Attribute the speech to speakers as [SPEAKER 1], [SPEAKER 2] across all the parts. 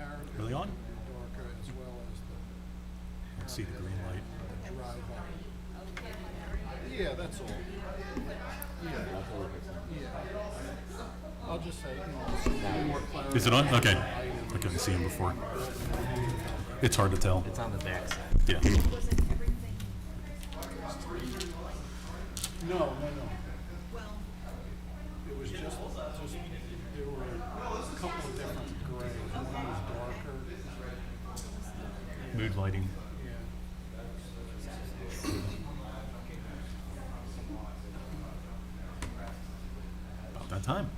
[SPEAKER 1] parapet
[SPEAKER 2] Really on?
[SPEAKER 1] will be darker, as well as the
[SPEAKER 2] I see the green light.
[SPEAKER 1] driveway. Yeah, that's all. Yeah. I'll just say, some more clarity.
[SPEAKER 2] Is it on? Okay. I couldn't see him before. It's hard to tell.
[SPEAKER 3] It's on the back side.
[SPEAKER 2] Yeah.
[SPEAKER 1] No. It was just, there were a couple of different grays. One was darker.
[SPEAKER 2] Mood lighting.
[SPEAKER 1] Yeah.
[SPEAKER 2] About that time.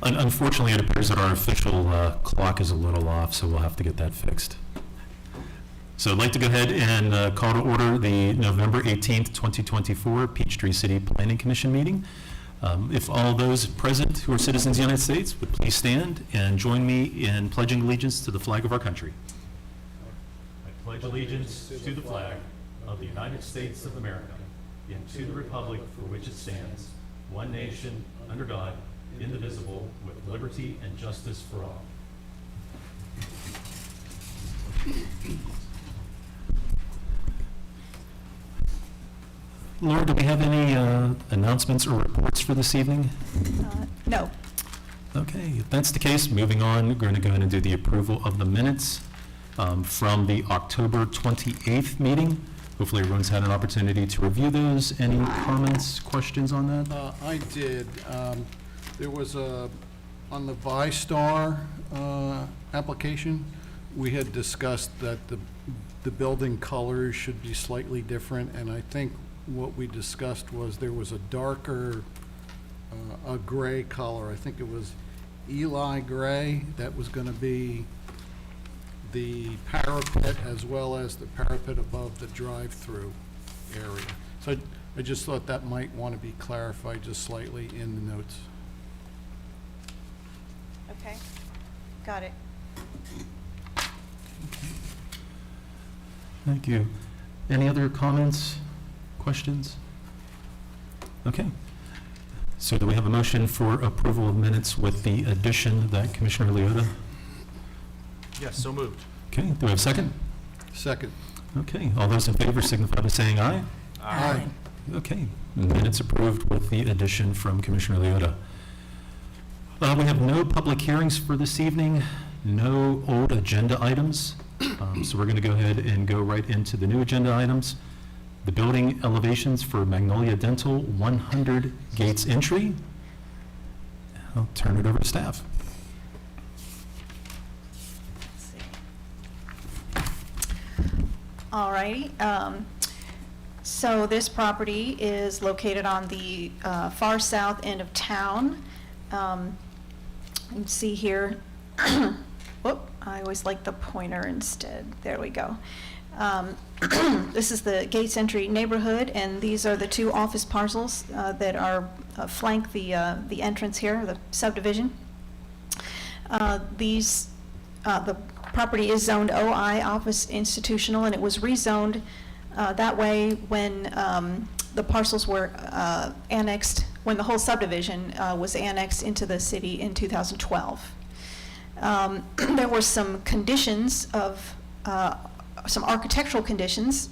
[SPEAKER 2] Unfortunately, it appears that our official clock is a little off, so we'll have to get that fixed. So I'd like to go ahead and call to order the November 18th, 2024 Peachtree City Planning Commission meeting. If all those present who are citizens of the United States would please stand and join me in pledging allegiance to the flag of our country. I pledge allegiance to the flag of the United States of America and to the republic for which it stands, one nation, under God, indivisible, with liberty and justice for all. Laura, do we have any announcements or reports for this evening?
[SPEAKER 4] No.
[SPEAKER 2] Okay, if that's the case, moving on, we're going to go ahead and do the approval of the minutes from the October 28th meeting. Hopefully everyone's had an opportunity to review those. Any comments, questions on that?
[SPEAKER 1] I did. There was on the ViStar application, we had discussed that the building colors should be slightly different, and I think what we discussed was there was a darker, a gray color. I think it was Eli gray that was going to be the parapet as well as the parapet above the drive-through area. So I just thought that might want to be clarified just slightly in the notes.
[SPEAKER 4] Okay. Got it.
[SPEAKER 2] Thank you. Any other comments, questions? Okay. So do we have a motion for approval of minutes with the addition that Commissioner Leota?
[SPEAKER 3] Yes, so moved.
[SPEAKER 2] Okay, do we have a second?
[SPEAKER 1] Second.
[SPEAKER 2] Okay, all those in favor signify by saying aye.
[SPEAKER 1] Aye.
[SPEAKER 2] Okay, minutes approved with the addition from Commissioner Leota. We have no public hearings for this evening, no old agenda items, so we're going to go ahead and go right into the new agenda items. The building elevations for Magnolia Dental, 100 Gates Entry. I'll turn it over to staff.
[SPEAKER 4] All righty. So this property is located on the far south end of town. You can see here, whoop, I always like the pointer instead. There we go. This is the Gates Entry neighborhood, and these are the two office parcels that are flank the entrance here, the subdivision. The property is zoned OI, Office Institutional, and it was rezoned that way when the parcels were annexed, when the whole subdivision was annexed into the city in 2012. There were some conditions of, some architectural conditions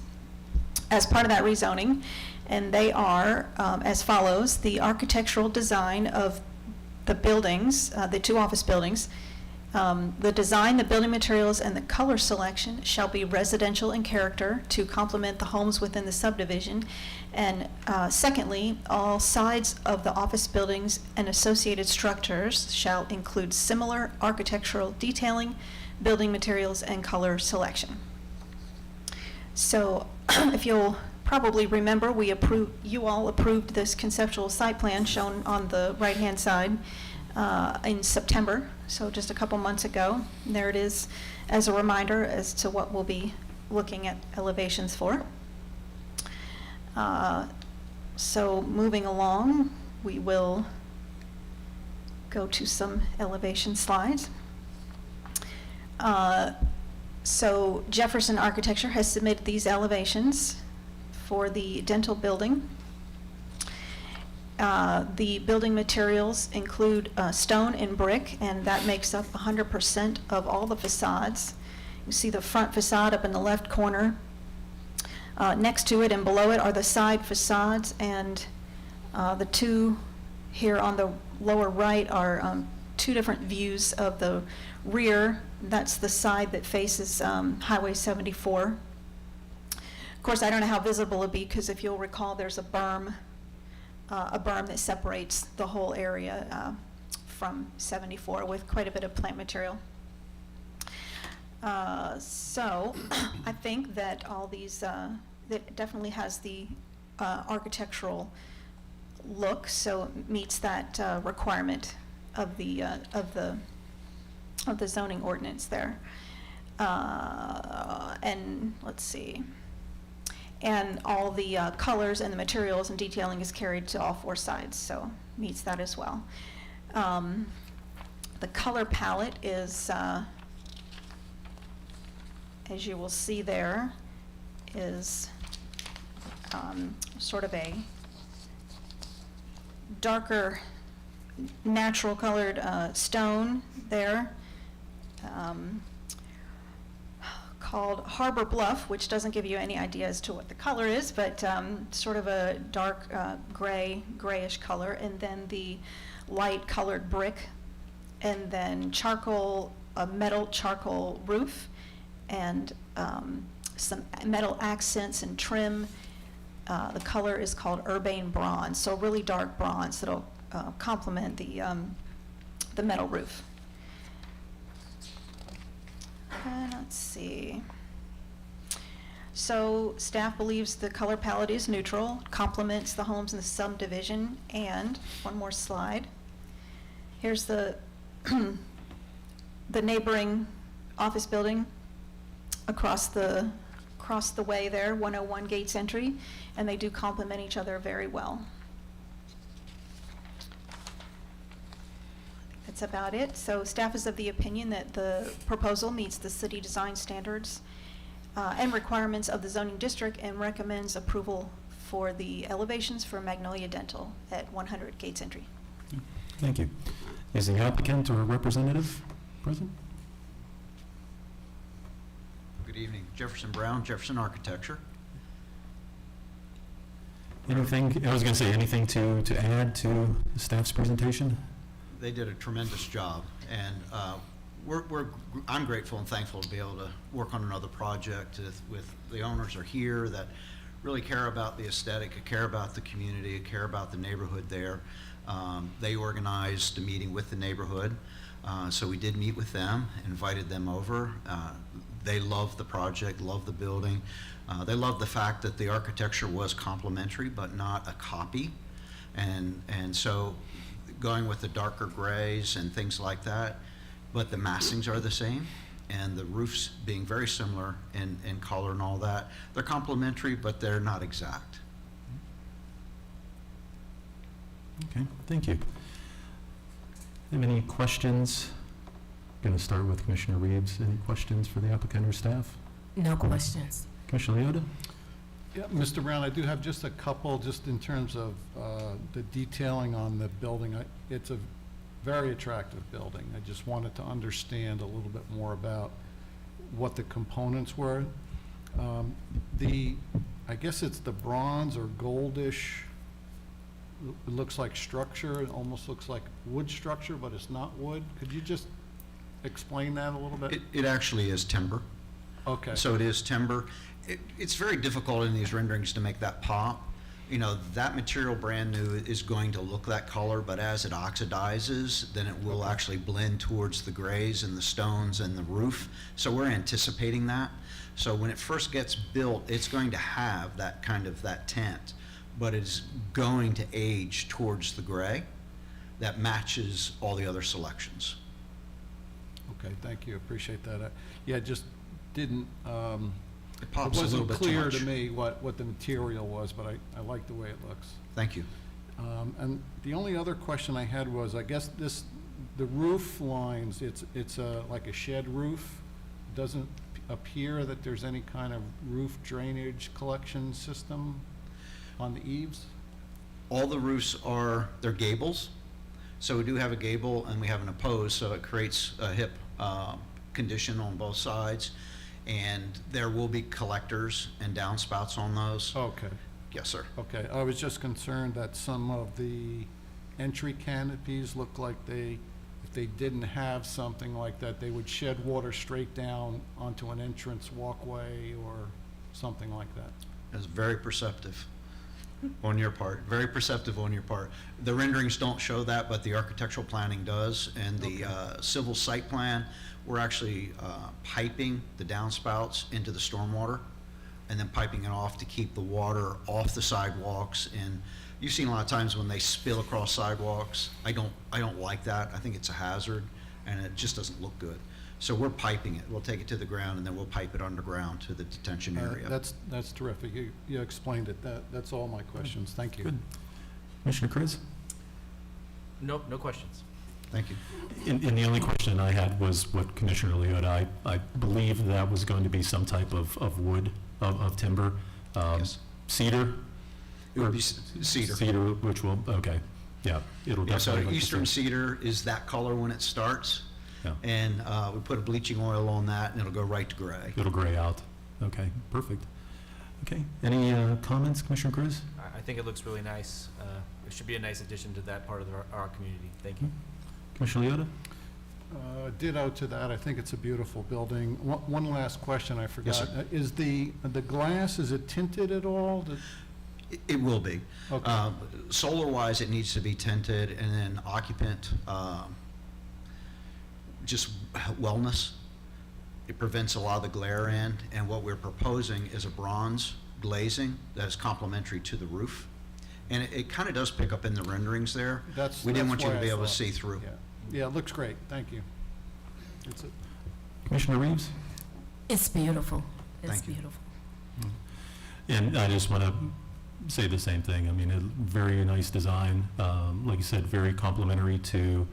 [SPEAKER 4] as part of that rezoning, and they are as follows. The architectural design of the buildings, the two office buildings, the design, the building materials, and the color selection shall be residential in character to complement the homes within the subdivision. And secondly, all sides of the office buildings and associated structures shall include similar architectural detailing, building materials, and color selection. So if you'll probably remember, you all approved this conceptual site plan shown on the right-hand side in September, so just a couple months ago. And there it is as a reminder as to what we'll be looking at elevations for. So moving along, we will go to some elevation slides. So Jefferson Architecture has submitted these elevations for the dental building. The building materials include stone and brick, and that makes up 100% of all the facades. You see the front facade up in the left corner. Next to it and below it are the side facades, and the two here on the lower right are two different views of the rear. That's the side that faces Highway 74. Of course, I don't know how visible it'll be, because if you'll recall, there's a berm that separates the whole area from 74 with quite a bit of plant material. So I think that all these, that definitely has the architectural look, so it meets that requirement of the zoning ordinance there. And let's see. And all the colors and the materials and detailing is carried to all four sides, so meets that as well. The color palette is, as you will see there, is sort of a darker, natural colored stone there. Called Harbor Bluff, which doesn't give you any idea as to what the color is, but sort of a dark grayish color, and then the light colored brick, and then charcoal, a metal charcoal roof, and some metal accents and trim. The color is called Urbane Bronze, so really dark bronze that'll complement the metal roof. Let's see. So staff believes the color palette is neutral, complements the homes in the subdivision, and one more slide. Here's the the neighboring office building across the way there, 101 Gates Entry, and they do complement each other very well. That's about it. So staff is of the opinion that the proposal meets the city design standards and requirements of the zoning district, and recommends approval for the elevations for Magnolia Dental at 100 Gates Entry.
[SPEAKER 2] Thank you. Is the applicant or representative present?
[SPEAKER 5] Good evening. Jefferson Brown, Jefferson Architecture.
[SPEAKER 2] Anything, I was going to say, anything to add to the staff's presentation?
[SPEAKER 5] They did a tremendous job, and I'm grateful and thankful to be able to work on another project with the owners are here that really care about the aesthetic, care about the community, care about the neighborhood there. They organized a meeting with the neighborhood, so we did meet with them, invited them over. They love the project, love the building. They love the fact that the architecture was complementary but not a copy, and so going with the darker grays and things like that, but the massings are the same, and the roofs being very similar in color and all that. They're complementary, but they're not exact.
[SPEAKER 2] Okay, thank you. Have any questions? Going to start with Commissioner Reeves. Any questions for the applicant or staff?
[SPEAKER 6] No questions.
[SPEAKER 2] Commissioner Leota?
[SPEAKER 1] Yeah, Mr. Brown, I do have just a couple, just in terms of the detailing on the building. It's a very attractive building. I just wanted to understand a little bit more about what the components were. I guess it's the bronze or goldish, it looks like structure. It almost looks like wood structure, but it's not wood. Could you just explain that a little bit?
[SPEAKER 5] It actually is timber.
[SPEAKER 1] Okay.
[SPEAKER 5] So it is timber. It's very difficult in these renderings to make that pop. You know, that material brand new is going to look that color, but as it oxidizes, then it will actually blend towards the grays and the stones and the roof. So we're anticipating that. So when it first gets built, it's going to have that kind of that tint, but it's going to age towards the gray that matches all the other selections.
[SPEAKER 1] Okay, thank you. Appreciate that. Yeah, just didn't,
[SPEAKER 5] It
[SPEAKER 1] it
[SPEAKER 5] pops a little
[SPEAKER 1] wasn't
[SPEAKER 5] bit too
[SPEAKER 1] clear
[SPEAKER 5] much.
[SPEAKER 1] to me what the material was, but I like the way it looks.
[SPEAKER 5] Thank you.
[SPEAKER 1] And the only other question I had was, I guess the roof lines, it's like a shed roof, doesn't appear that there's any kind of roof drainage collection system on the eaves?
[SPEAKER 5] All the roofs they're gables. So we do have a gable and we have an opposed, so it creates a hip condition on both sides. And there will be collectors and downspouts on those.
[SPEAKER 1] Okay,
[SPEAKER 5] Yes, sir.
[SPEAKER 1] okay. I was just concerned that some of the entry canopies look like if they didn't have something like that, they would shed water straight down onto an entrance walkway or something like that.
[SPEAKER 5] It's very perceptive on your part, very perceptive on your part. The renderings don't show that, but the architectural planning does, and the civil site plan, we're actually piping the downspouts into the stormwater, and then piping it off to keep the water off the sidewalks. And you've seen a lot of times when they spill across sidewalks. I don't like that. I think it's a hazard, and it just doesn't look good. So we're piping it. We'll take it to the ground, and then we'll pipe it underground to the detention area.
[SPEAKER 1] That's terrific. You explained it. That's all my questions. Thank you.
[SPEAKER 2] Good. Commissioner Chris?
[SPEAKER 3] Nope, no questions.
[SPEAKER 5] Thank you.
[SPEAKER 2] And the only question I had was what Commissioner Leota, I believe that was going to be some type of wood, of timber.
[SPEAKER 5] Yes.
[SPEAKER 2] Cedar?
[SPEAKER 5] It would
[SPEAKER 2] Or
[SPEAKER 5] be cedar.
[SPEAKER 2] Cedar, which will, okay, yeah, it'll
[SPEAKER 5] Yeah, so
[SPEAKER 2] definitely. look the
[SPEAKER 5] eastern
[SPEAKER 2] same.
[SPEAKER 5] cedar is that color when it starts,
[SPEAKER 2] Yeah.
[SPEAKER 5] and we put a bleaching oil on that, and it'll go right to gray.
[SPEAKER 2] It'll gray out. Okay, perfect. Okay, any comments, Commissioner Cruz?
[SPEAKER 3] I think it looks really nice. It should be a nice addition to that part of our community. Thank you.
[SPEAKER 2] Commissioner Leota?
[SPEAKER 1] Ditto to that. I think it's a beautiful building. One last question I forgot.
[SPEAKER 5] Yes, sir.
[SPEAKER 1] Is the glass, is it tinted at all?
[SPEAKER 5] It will be.
[SPEAKER 1] Okay.
[SPEAKER 5] Solar-wise, it needs to be tinted, and then occupant, just wellness. It prevents a lot of the glare in, and what we're proposing is a bronze glazing that is complementary to the roof. And it kind of does pick up in the renderings there. We didn't want you
[SPEAKER 1] why
[SPEAKER 5] to
[SPEAKER 1] I
[SPEAKER 5] be able to
[SPEAKER 1] thought.
[SPEAKER 5] see through.
[SPEAKER 1] Yeah. Yeah, it looks great. Thank you. That's it.
[SPEAKER 2] Commissioner Reeves?
[SPEAKER 6] It's beautiful. It's
[SPEAKER 5] Thank you.
[SPEAKER 6] beautiful.
[SPEAKER 2] And I just want to say the same thing. I mean, a very nice design. Like you said, very complimentary to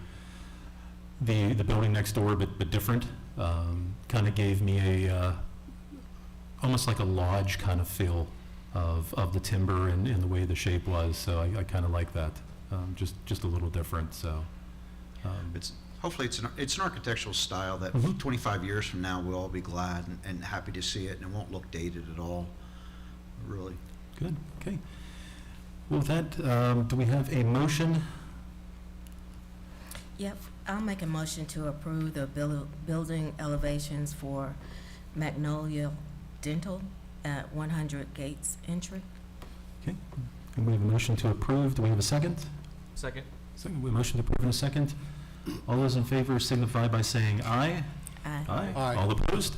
[SPEAKER 2] the building next door, but different. Kind of gave me a, almost like a lodge kind of feel of the timber and the way the shape was. So I kind of like that. Just a little different, so.
[SPEAKER 5] Hopefully, it's an architectural style that
[SPEAKER 2] Mhm.
[SPEAKER 5] 25 years from now, we'll all be glad and happy to see it, and it won't look dated at all, really.
[SPEAKER 2] Good, okay. Well, with that, do we have a motion?
[SPEAKER 6] Yep, I'll make a motion to approve the building elevations for Magnolia Dental at 100 Gates Entry.
[SPEAKER 2] Okay, and we have a motion to approve. Do we have a second?
[SPEAKER 3] Second?
[SPEAKER 2] Second, we have a motion to approve in a second. All those in favor signify by saying aye.
[SPEAKER 6] Aye.
[SPEAKER 1] Aye.
[SPEAKER 2] All opposed?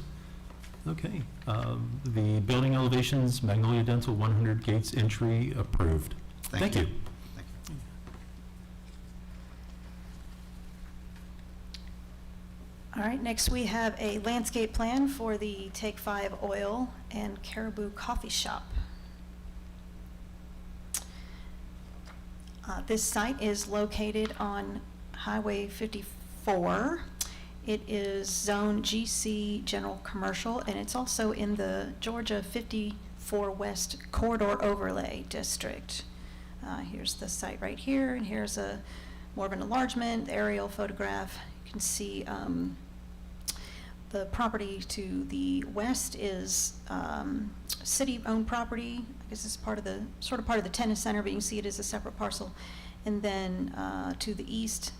[SPEAKER 2] Okay, the building elevations, Magnolia Dental, 100 Gates Entry, approved. Thank you.
[SPEAKER 5] Thank you.
[SPEAKER 4] All right, next we have a landscape plan for the Take 5 Oil and Caribou Coffee Shop. This site is located on Highway 54. It is Zone GC General Commercial, and it's also in the Georgia 54 West Corridor Overlay District. Here's the site right here, and here's more of an enlargement, aerial photograph. You can see the property to the west is city-owned property. I guess it's sort of part of the tennis center, but you can see it as a separate parcel. And then to the east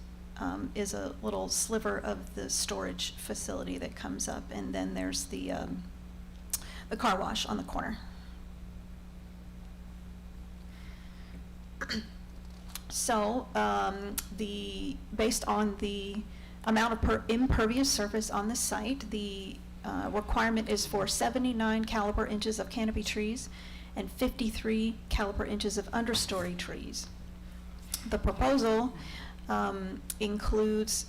[SPEAKER 4] is a little sliver of the storage facility that comes up, and then there's the car wash on the corner. So based on the amount of impervious surface on the site, the requirement is for 79 caliber inches of canopy trees and 53 caliber inches of understory trees. The proposal includes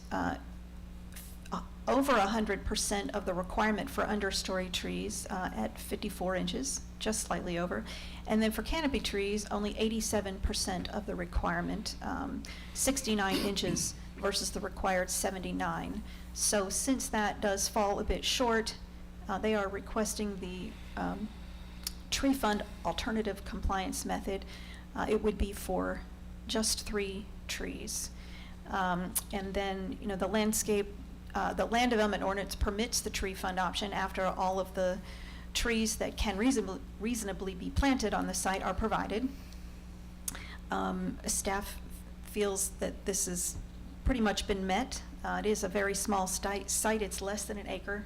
[SPEAKER 4] over 100% of the requirement for understory trees at 54 inches, just slightly over. And then for canopy trees, only 87% of the requirement, 69 inches versus the required 79. So since that does fall a bit short, They are requesting the tree fund alternative compliance method. It would be for just 3 trees. And then, the landscape, the land development ordinance permits the tree fund option after all of the trees that can reasonably be planted on the site are provided. Staff feels that this has pretty much been met. It is a very small site. It's less than an acre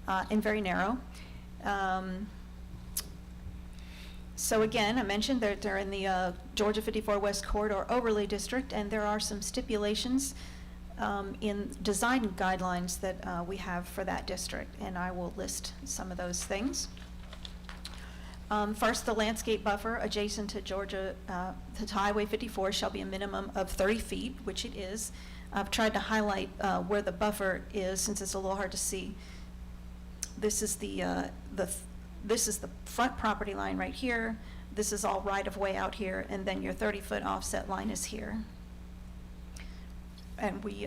[SPEAKER 4] and very narrow. So again, I mentioned that they're in the Georgia 54 West Corridor Overlay District, and there are some stipulations in design guidelines that we have for that district, and I will list some of those things. First, the landscape buffer adjacent to to Highway 54 shall be a minimum of 30 feet, which it is. I've tried to highlight where the buffer is since it's a little hard to see. This is this is the front property line right here. This is all right-of-way out here, and then your 30-foot offset line is here. And we,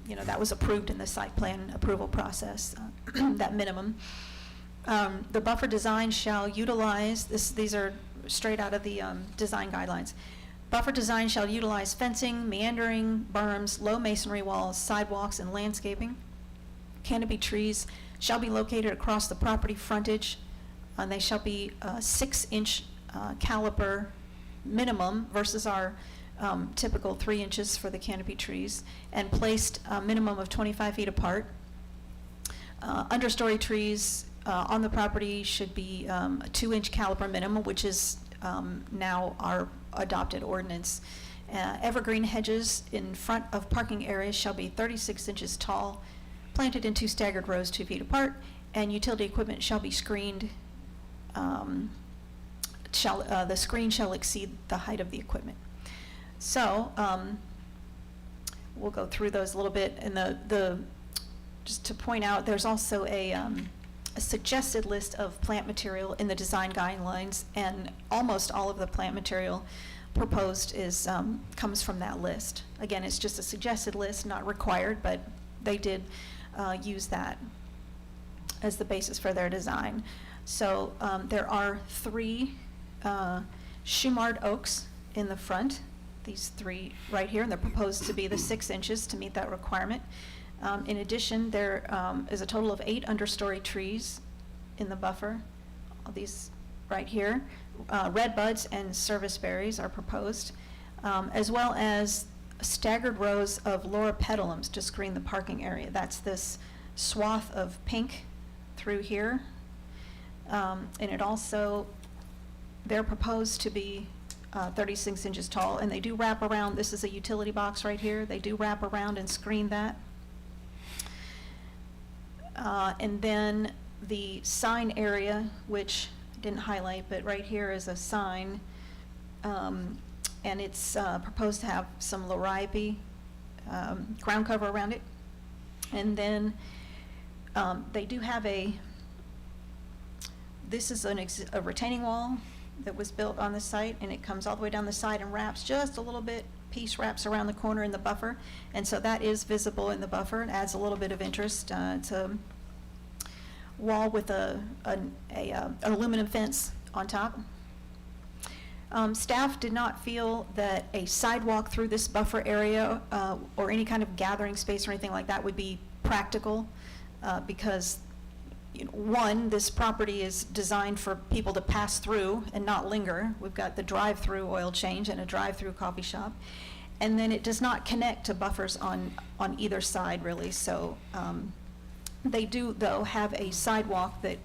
[SPEAKER 4] that was approved in the site plan approval process, that minimum. The buffer design shall utilize, these are straight out of the design guidelines. Buffer design shall utilize fencing, meandering, berms, low masonry walls, sidewalks, and landscaping. Canopy trees shall be located across the property frontage, and they shall be 6-inch caliper minimum versus our typical 3 inches for the canopy trees, and placed a minimum of 25 feet apart. Understory trees on the property should be a 2-inch caliper minimum, which is now our adopted ordinance. Evergreen hedges in front of parking areas shall be 36 inches tall, planted in 2 staggered rows 2 feet apart, and utility equipment shall be screened. The screen shall exceed the height of the equipment. So we'll go through those a little bit, and just to point out, there's also a suggested list of plant material in the design guidelines, and almost all of the plant material proposed comes from that list. Again, it's just a suggested list, not required, but they did use that as the basis for their design. So there are 3 Shumard oaks in the front, these 3 right here, and they're proposed to be the 6 inches to meet that requirement. In addition, there is a total of 8 understory trees in the buffer. All these right here. Red buds and service berries are proposed, as well as staggered rows of loropetalums to screen the parking area. That's this swath of pink through here. And it also, they're proposed to be 36 inches tall, and they do wrap around. This is a utility box right here. They do wrap around and screen that. And then the sign area, which I didn't highlight, but right here is a sign, and it's proposed to have some lorope ground cover around it. And then they do have this is a retaining wall that was built on the site, and it comes all the way down the side and wraps just a little bit, piece wraps around the corner in the buffer, and so that is visible in the buffer. It adds a little bit of interest. It's a wall with an aluminum fence on top. Staff did not feel that a sidewalk through this buffer area or any kind of gathering space or anything like that would be practical because, one, this property is designed for people to pass through and not linger. We've got the drive-through oil change and a drive-through coffee shop. And then it does not connect to buffers on either side, really. So they do, though, have a sidewalk that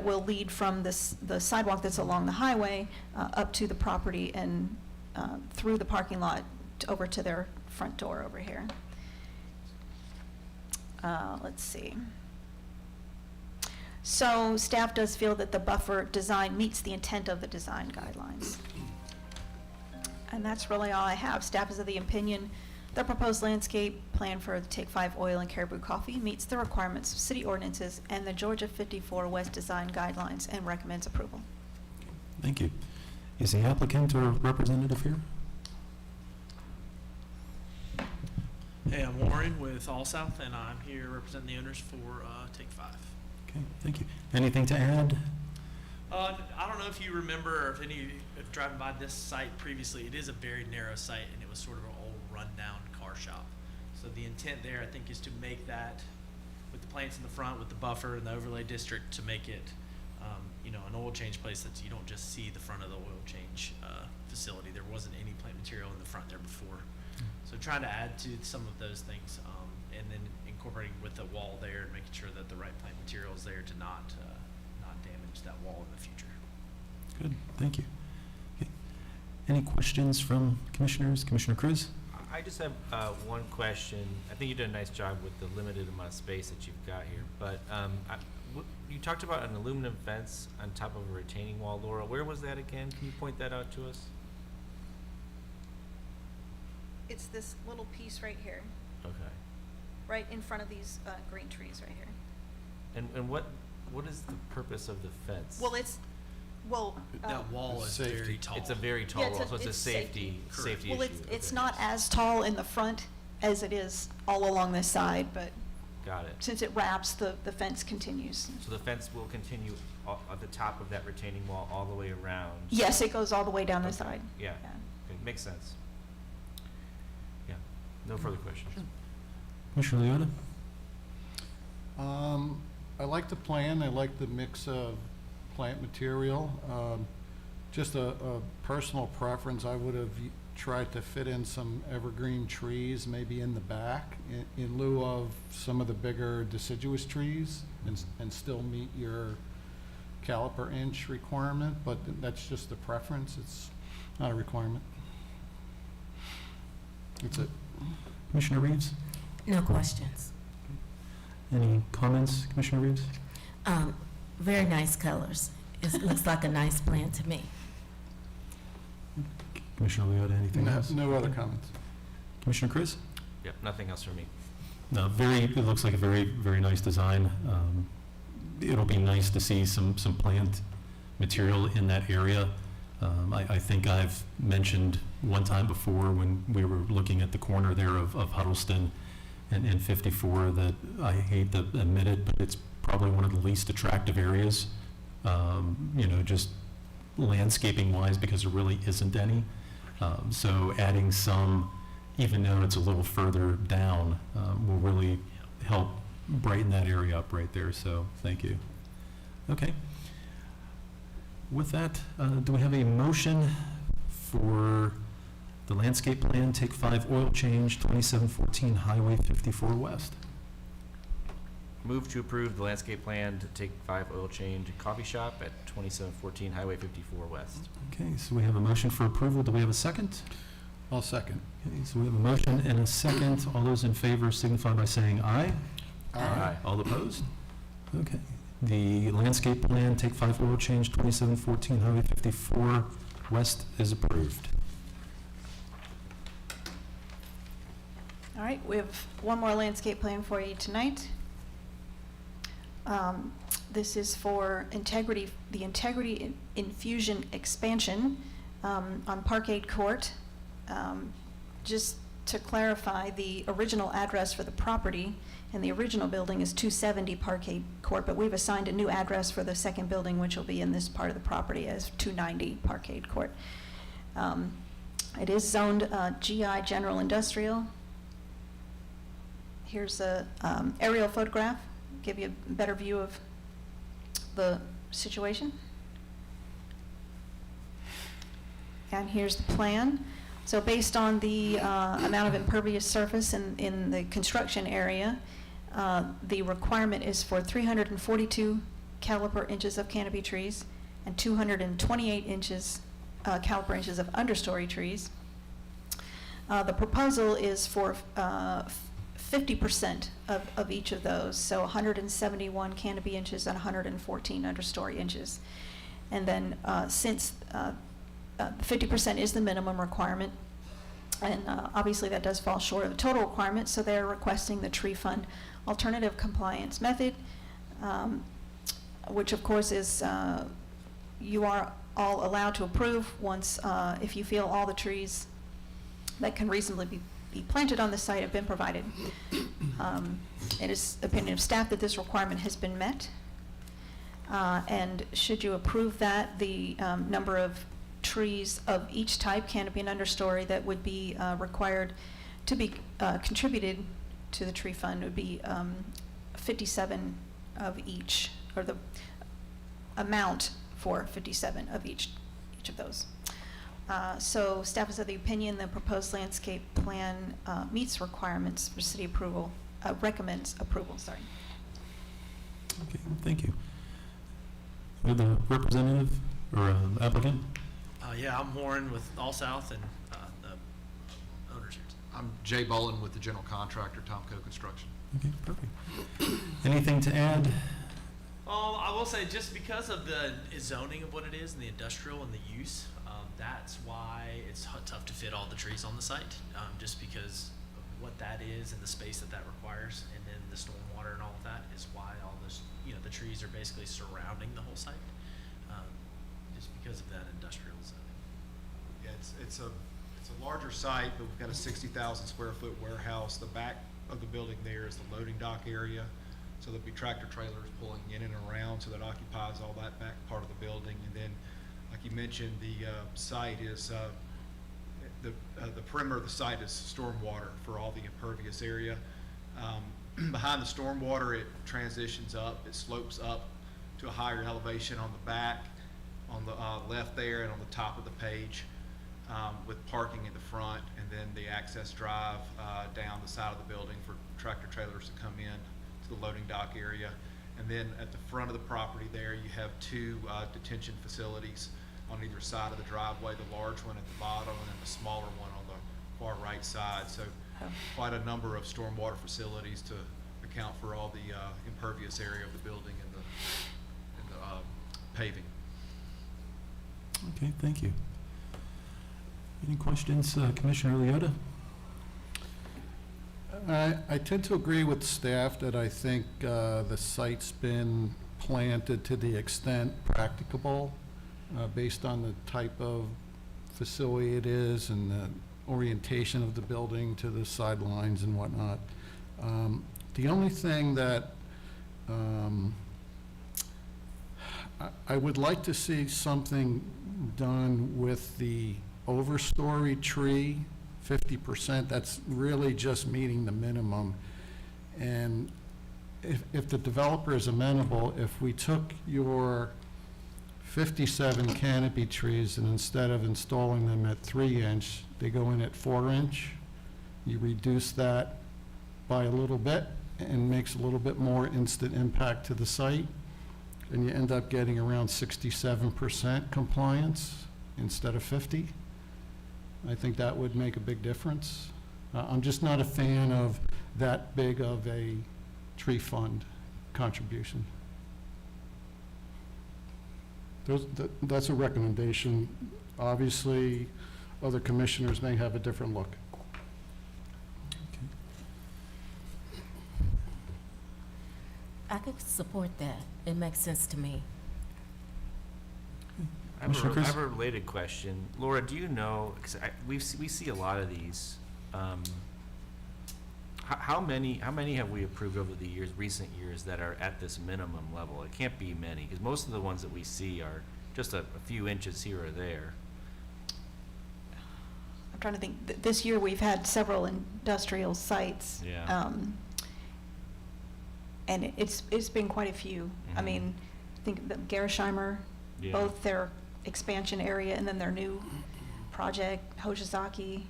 [SPEAKER 4] will lead from the sidewalk that's along the highway up to the property and through the parking lot over to their front door over here. Let's see. So staff does feel that the buffer design meets the intent of the design guidelines. And that's really all I have. Staff is of the opinion the proposed landscape plan for the Take 5 Oil and Caribou Coffee meets the requirements of city ordinances and the Georgia 54 West Design Guidelines and recommends approval.
[SPEAKER 2] Thank you. Is the applicant or representative here?
[SPEAKER 7] Hey, I'm Warren with All South, and I'm here representing the owners for Take 5.
[SPEAKER 2] Okay, thank you. Anything to add?
[SPEAKER 7] I don't know if you remember, or if any of you have driven by this site previously, it is a very narrow site, and it was sort of an old rundown car shop. So the intent there, I think, is to make that, with the plants in the front, with the buffer and the overlay district, to make it, an oil change place that you don't just see the front of the oil change facility. There wasn't any plant material in the front there before. So trying to add to some of those things, and then incorporating with the wall there and making sure that the right plant material is there to not damage that wall in the future.
[SPEAKER 2] Good, thank you. Okay. Any questions from commissioners? Commissioner Cruz?
[SPEAKER 3] I just have one question. I think you did a nice job with the limited amount of space that you've got here, but you talked about an aluminum fence on top of a retaining wall, Laura. Where was that again? Can you point that out to us?
[SPEAKER 4] It's this little piece right here,
[SPEAKER 3] Okay.
[SPEAKER 4] right in front of these green trees right here.
[SPEAKER 3] And what is the purpose of the fence?
[SPEAKER 7] That wall is
[SPEAKER 1] Safety.
[SPEAKER 7] very tall.
[SPEAKER 3] It's a very tall
[SPEAKER 4] Yeah, it's
[SPEAKER 3] wall,
[SPEAKER 4] a-
[SPEAKER 3] so it's a
[SPEAKER 4] it's
[SPEAKER 3] safety issue.
[SPEAKER 4] Well, it's
[SPEAKER 3] Okay.
[SPEAKER 4] not as tall in the front as it is all along this side, but
[SPEAKER 3] Got it.
[SPEAKER 4] since it wraps, the fence continues.
[SPEAKER 3] So the fence will continue at the top of that retaining wall all the way around?
[SPEAKER 4] Yes, it goes all the way down the
[SPEAKER 3] Okay.
[SPEAKER 4] side.
[SPEAKER 3] Yeah, okay, makes sense. Yeah, no further questions.
[SPEAKER 2] Commissioner Leota?
[SPEAKER 1] I like the plan, I like the mix of plant material. Just a personal preference, I would have tried to fit in some evergreen trees, maybe in the back, in lieu of some of the bigger deciduous trees, and still meet your caliper inch requirement, but that's just a preference, it's not a requirement. That's it.
[SPEAKER 2] Commissioner Reeves?
[SPEAKER 6] No questions.
[SPEAKER 2] Any comments, Commissioner Reeves?
[SPEAKER 6] Very nice colors. It looks like a nice plan to me.
[SPEAKER 2] Commissioner Leota, anything
[SPEAKER 1] No,
[SPEAKER 2] else?
[SPEAKER 1] no other comments.
[SPEAKER 2] Commissioner Chris?
[SPEAKER 3] Yep, nothing else from me.
[SPEAKER 2] No, it looks like a very, very nice design. It'll be nice to see some plant material in that area. I think I've mentioned one time before when we were looking at the corner there of Huddleston and 54 that I hate to admit it, but it's probably one of the least attractive areas, just landscaping wise, because there really isn't any. So adding some, even though it's a little further down, will really help brighten that area up right there, so thank you. Okay. With that, do we have a motion for the landscape plan, Take 5 oil change, 2714 Highway 54 West?
[SPEAKER 3] Move to approve the landscape plan to Take 5 oil change and coffee shop at 2714 Highway 54 West.
[SPEAKER 2] Okay, so we have a motion for approval. Do we have a second?
[SPEAKER 1] I'll second.
[SPEAKER 2] Okay, so we have a motion and a second. All those in favor signify by saying aye.
[SPEAKER 3] Aye.
[SPEAKER 2] All opposed? Okay. The landscape plan, Take 5 oil change, 2714 Highway 54 West is approved.
[SPEAKER 4] All right, we have one more landscape plan for you tonight. This is for the Integrity Infusion expansion on Parkade Court. Just to clarify, the original address for the property and the original building is 270 Parkade Court, but we've assigned a new address for the second building, which will be in this part of the property, as 290 Parkade Court. It is zoned GI General Industrial. Here's a aerial photograph, give you a better view of the situation. And here's the plan. So based on the amount of impervious surface in the construction area, the requirement is for 342 caliper inches of canopy trees and 228 caliper inches of understory trees. The proposal is for 50% of each of those, so 171 canopy inches and 114 understory inches. And then since 50% is the minimum requirement, and obviously that does fall short of the total requirement, so they're requesting the tree fund alternative compliance method, which of course is you are all allowed to approve once if you feel all the trees that can reasonably be planted on the site have been provided. It is the opinion of staff that this requirement has been met. And should you approve that, the number of trees of each type, canopy and understory, that would be required to be contributed to the tree fund would be 57 of each, or the amount for 57 of each of those. So staff is of the opinion the proposed landscape plan meets requirements for city approval, recommends approval, sorry.
[SPEAKER 2] Okay, thank you. With the representative or applicant?
[SPEAKER 7] Yeah, I'm Warren with All South and the owners here.
[SPEAKER 8] I'm Jay Bullen with the general contractor, Tomco Construction.
[SPEAKER 2] Okay, perfect. Anything to add?
[SPEAKER 7] I will say, just because of the zoning of what it is and the industrial and the use, that's why it's tough to fit all the trees on the site, just because of what that is and the space that requires, and then the stormwater and all of that is why all this, the trees are basically surrounding the whole site, just because of that industrial zoning.
[SPEAKER 8] Yeah, it's a larger site, but we've got a 60,000 square foot warehouse. The back of the building there is the loading dock area. So there'll be tractor trailers pulling in and around, so that occupies all that back part of the building. And then, like you mentioned, the site is, the perimeter of the site is stormwater for all the impervious area. Behind the stormwater, it transitions up, it slopes up to a higher elevation on the back, on the left there, and on the top of the page, with parking in the front, and then the access drive down the side of the building for tractor trailers to come in to the loading dock area. And then at the front of the property there, you have two detention facilities on either side of the driveway, the large one at the bottom and then the smaller one on the far right side. So quite a number of stormwater facilities to account for all the impervious area of the building and the paving.
[SPEAKER 2] Okay, thank you. Any questions, Commissioner Leota?
[SPEAKER 1] I tend to agree with staff that I think the site's been planted to the extent practicable based on the type of facility it is and the orientation of the building to the sidelines and whatnot. The only thing that I would like to see something done with the overstory tree, 50%, that's really just meeting the minimum. And if the developer is amenable, if we took your 57 canopy trees and instead of installing them at 3-inch, they go in at 4-inch, you reduce that by a little bit and makes a little bit more instant impact to the site, and you end up getting around 67% compliance instead of 50. I think that would make a big difference. I'm just not a fan of that big of a tree fund contribution. That's a recommendation. Obviously, other commissioners may have a different look.
[SPEAKER 6] I could support that. It makes sense to me.
[SPEAKER 3] I have,
[SPEAKER 2] Commissioner
[SPEAKER 3] I
[SPEAKER 2] Chris?
[SPEAKER 3] have a related question. Laura, do you know, because we see a lot of these, how many have we approved over the recent years that are at this minimum level? It can't be many, because most of the ones that we see are just a few inches here or there.
[SPEAKER 4] I'm trying to think, this year we've had several industrial sites.
[SPEAKER 3] Yeah.
[SPEAKER 4] And it's been quite a few. I
[SPEAKER 3] Mhm.
[SPEAKER 4] mean, I think the Gerresheimer,
[SPEAKER 3] Yeah.
[SPEAKER 4] both their expansion area and then their new project, Hoshizaki.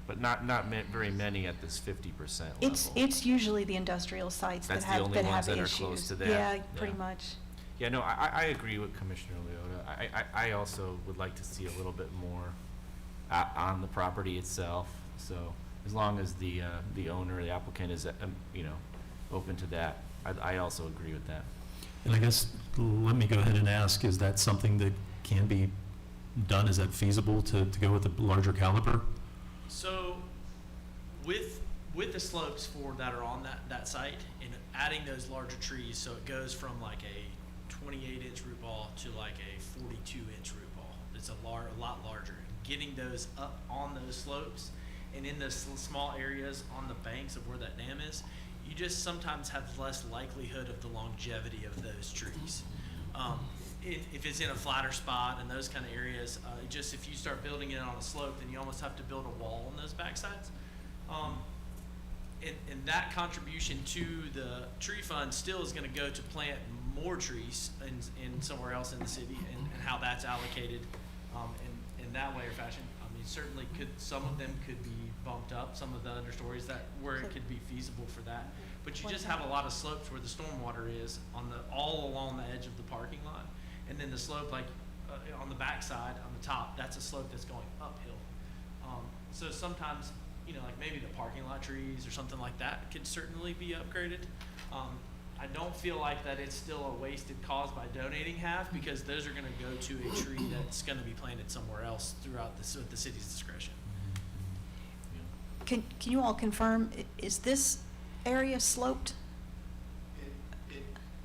[SPEAKER 3] But not very many at this 50% level.
[SPEAKER 4] It's usually the industrial sites that
[SPEAKER 3] That's the
[SPEAKER 4] have
[SPEAKER 3] only
[SPEAKER 4] that
[SPEAKER 3] ones
[SPEAKER 4] have
[SPEAKER 3] that are
[SPEAKER 4] issues.
[SPEAKER 3] close to that?
[SPEAKER 4] Yeah,
[SPEAKER 3] Yeah.
[SPEAKER 4] pretty much.
[SPEAKER 3] Yeah, no, I agree with Commissioner Leota. I also would like to see a little bit more on the property itself. So as long as the owner, the applicant is, open to that, I also agree with that.
[SPEAKER 2] And I guess, let me go ahead and ask, is that something that can be done? Is that feasible to go with a larger caliber?
[SPEAKER 7] So with the slopes that are on that site and adding those larger trees, so it goes from like a 28-inch root ball to like a 42-inch root ball. It's a lot larger. getting those up on those slopes and in those small areas on the banks of where that dam is, you just sometimes have less likelihood of the longevity of those trees. If it's in a flatter spot and those kind of areas, just if you start building it on a slope, then you almost have to build a wall on those backsides. And that contribution to the tree fund still is gonna go to plant more trees in somewhere else in the city, and how that's allocated, in that way or fashion. I mean, certainly some of them could be bumped up, some of the understories where it could be feasible for that. But you just have a lot of slopes where the stormwater is all along the edge of the parking lot. And then the slope, like, on the backside, on the top, that's a slope that's going uphill. So sometimes, like maybe the parking lot trees or something like that could certainly be upgraded. I don't feel like that it's still a wasted cause by donating half, because those are gonna go to a tree that's gonna be planted somewhere else throughout with the city's discretion.
[SPEAKER 4] Can you all confirm, is this area sloped?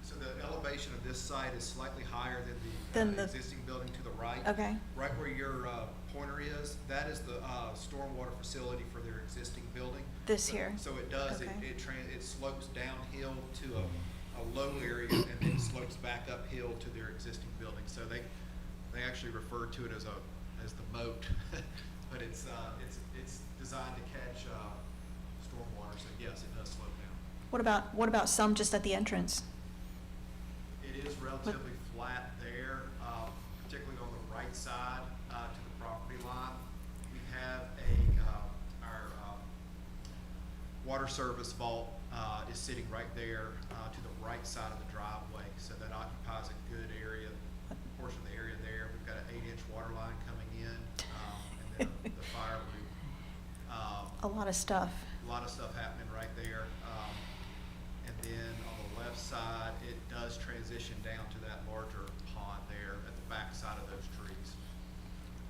[SPEAKER 8] So the elevation of this site is slightly higher
[SPEAKER 4] Than
[SPEAKER 8] than
[SPEAKER 4] the-
[SPEAKER 8] the existing building to the right.
[SPEAKER 4] Okay.
[SPEAKER 8] Right where your pointer is, that is the stormwater facility for their existing building.
[SPEAKER 4] This here?
[SPEAKER 8] So it does,
[SPEAKER 4] Okay.
[SPEAKER 8] it slopes downhill to a low area, and then it slopes back uphill to their existing building. So they actually refer to it as the moat, but it's designed to catch stormwater. So yes, it does slope down.
[SPEAKER 4] What about some just at the entrance?
[SPEAKER 8] It is relatively flat there, particularly on the right side to the property line. We have our water service vault is sitting right there to the right side of the driveway, so that occupies a good area, portion of the area there. We've got an 8-inch water line coming in, and then the fire loop.
[SPEAKER 4] A lot of stuff.
[SPEAKER 8] A lot of stuff happening right there. And then on the left side, it does transition down to that larger pond there at the back side of those trees.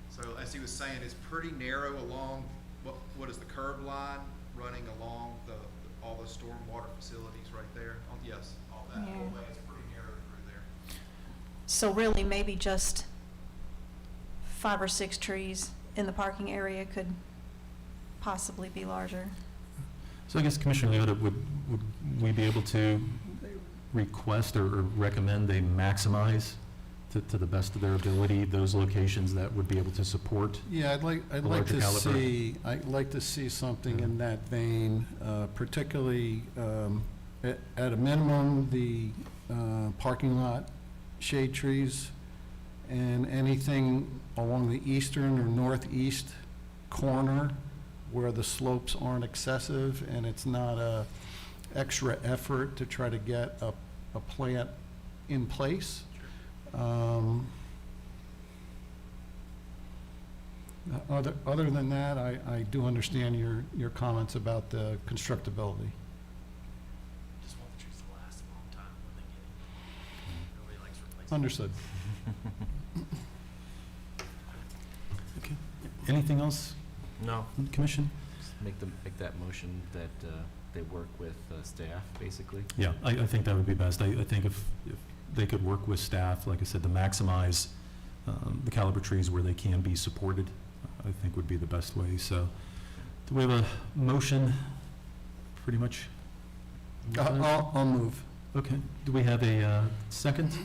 [SPEAKER 8] So as he was saying, it's pretty narrow along, what is the curb line running along all the stormwater facilities right there? Oh, yes, all that whole
[SPEAKER 4] Yeah.
[SPEAKER 8] way, it's pretty narrow through there.
[SPEAKER 4] So really, maybe just 5 or 6 trees in the parking area could possibly be larger.
[SPEAKER 2] So I guess Commissioner Leota, would we be able to request or recommend they maximize to the best of their ability those locations that would be able to support?
[SPEAKER 1] Yeah, I'd like
[SPEAKER 2] larger
[SPEAKER 1] to
[SPEAKER 2] caliber.
[SPEAKER 1] I'd like to see something in that vein, particularly, at a minimum, the parking lot shade trees, and anything along the eastern or northeast corner where the slopes aren't excessive and it's not a extra effort to try to get a plant in place. Other than that, I do understand your comments about the constructability.
[SPEAKER 7] Just want the trees to last a long time when they get in. Nobody likes replacing.
[SPEAKER 1] Understood.
[SPEAKER 2] Okay. Anything else,
[SPEAKER 3] No,
[SPEAKER 2] Commission?
[SPEAKER 3] just make that motion that they work with staff, basically.
[SPEAKER 2] Yeah, I think that would be best. I think if they could work with staff, like I said, to maximize the caliber trees where they can be supported, I think would be the best way. So, do we have a motion, pretty much?
[SPEAKER 1] I'll move.
[SPEAKER 2] Okay. Do we have a second?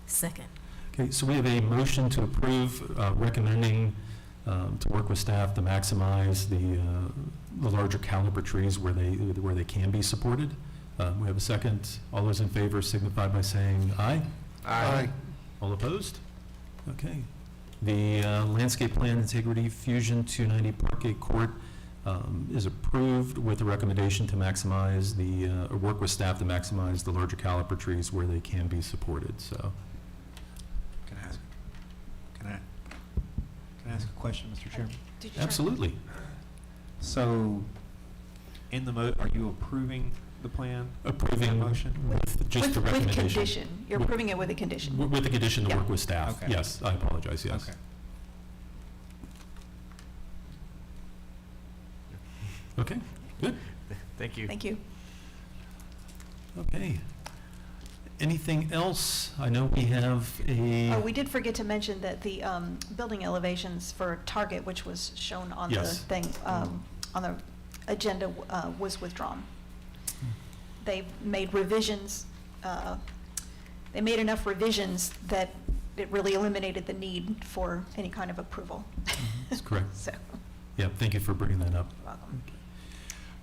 [SPEAKER 6] Second.
[SPEAKER 2] Okay, so we have a motion to approve recommending to work with staff to maximize the larger caliber trees where they can be supported. We have a second. All those in favor signify by saying aye.
[SPEAKER 1] Aye.
[SPEAKER 2] All opposed? Okay. The landscape plan integrity fusion 290 Parkgate Court is approved with the recommendation to maximize or work with staff to maximize the larger caliber trees where they can be supported, so.
[SPEAKER 9] Can I ask a question, Mr. Chairman?
[SPEAKER 4] Did you try-
[SPEAKER 2] Absolutely.
[SPEAKER 9] So, are you approving the plan?
[SPEAKER 2] Approving
[SPEAKER 9] Motion?
[SPEAKER 2] with just the
[SPEAKER 4] With
[SPEAKER 2] recommendation.
[SPEAKER 4] condition. You're
[SPEAKER 2] With-
[SPEAKER 4] approving it with a condition.
[SPEAKER 2] With the condition to
[SPEAKER 4] Yeah.
[SPEAKER 2] work with staff.
[SPEAKER 9] Okay.
[SPEAKER 2] Yes, I apologize, yes.
[SPEAKER 9] Okay.
[SPEAKER 2] Okay, good.
[SPEAKER 3] Thank you.
[SPEAKER 4] Thank you.
[SPEAKER 2] Okay. Anything else? I know we have a.
[SPEAKER 4] Oh, we did forget to mention that the building elevations for Target, which was shown on the
[SPEAKER 2] Yes.
[SPEAKER 4] thing, on the agenda, was withdrawn. They made revisions, they made enough revisions that it really eliminated the need for any kind of approval.
[SPEAKER 2] That's correct.
[SPEAKER 4] So,
[SPEAKER 2] Yeah, thank you for bringing that up.
[SPEAKER 4] you're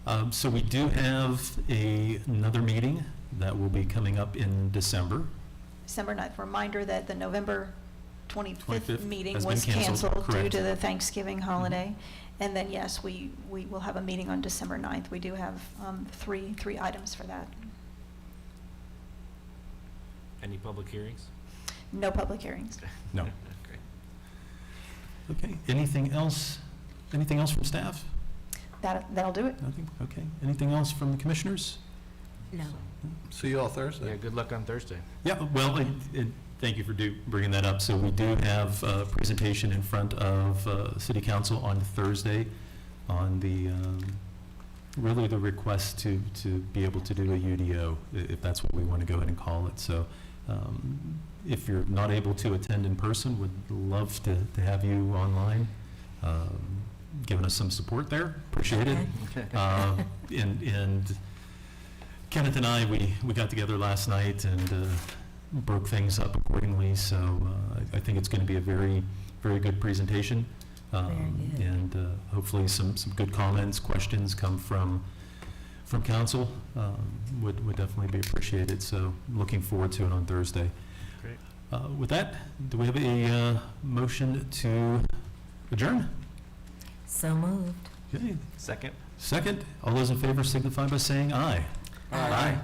[SPEAKER 4] welcome.
[SPEAKER 2] So we do have another meeting that will be coming up in December.
[SPEAKER 4] December 9th, reminder that the November 25th
[SPEAKER 2] 25th
[SPEAKER 4] meeting
[SPEAKER 2] has been
[SPEAKER 4] was
[SPEAKER 2] canceled,
[SPEAKER 4] canceled due
[SPEAKER 2] correct.
[SPEAKER 4] to the Thanksgiving holiday. And then, yes, we will have a meeting on December 9th. We do have three items for that.
[SPEAKER 3] Any public hearings?
[SPEAKER 4] No public hearings.
[SPEAKER 2] No.
[SPEAKER 3] Great.
[SPEAKER 2] Okay, anything else? Anything else from staff?
[SPEAKER 4] That'll do it.
[SPEAKER 2] Nothing? Okay. Anything else from the commissioners?
[SPEAKER 6] No.
[SPEAKER 1] See you all
[SPEAKER 3] Yeah,
[SPEAKER 1] Thursday.
[SPEAKER 3] good luck on Thursday.
[SPEAKER 2] Yeah, well, thank you for bringing that up. So we do have a presentation in front of City Council on Thursday on the, really the request to be able to do a UDO, if that's what we want to go ahead and call it. So if you're not able to attend in person, would love to have you online, giving us some support there. Appreciate it. And Kenneth and I, we got together last night and broke things up accordingly, so I think it's going to be a very, very good presentation.
[SPEAKER 6] Very good.
[SPEAKER 2] And hopefully some good comments, questions come from council, would definitely be appreciated, so looking forward to it on Thursday.
[SPEAKER 3] Great.
[SPEAKER 2] With that, do we have a motion to adjourn?
[SPEAKER 6] So moved.
[SPEAKER 2] Okay,
[SPEAKER 3] Second?
[SPEAKER 2] second, all those in favor signify by saying aye.
[SPEAKER 6] Aye.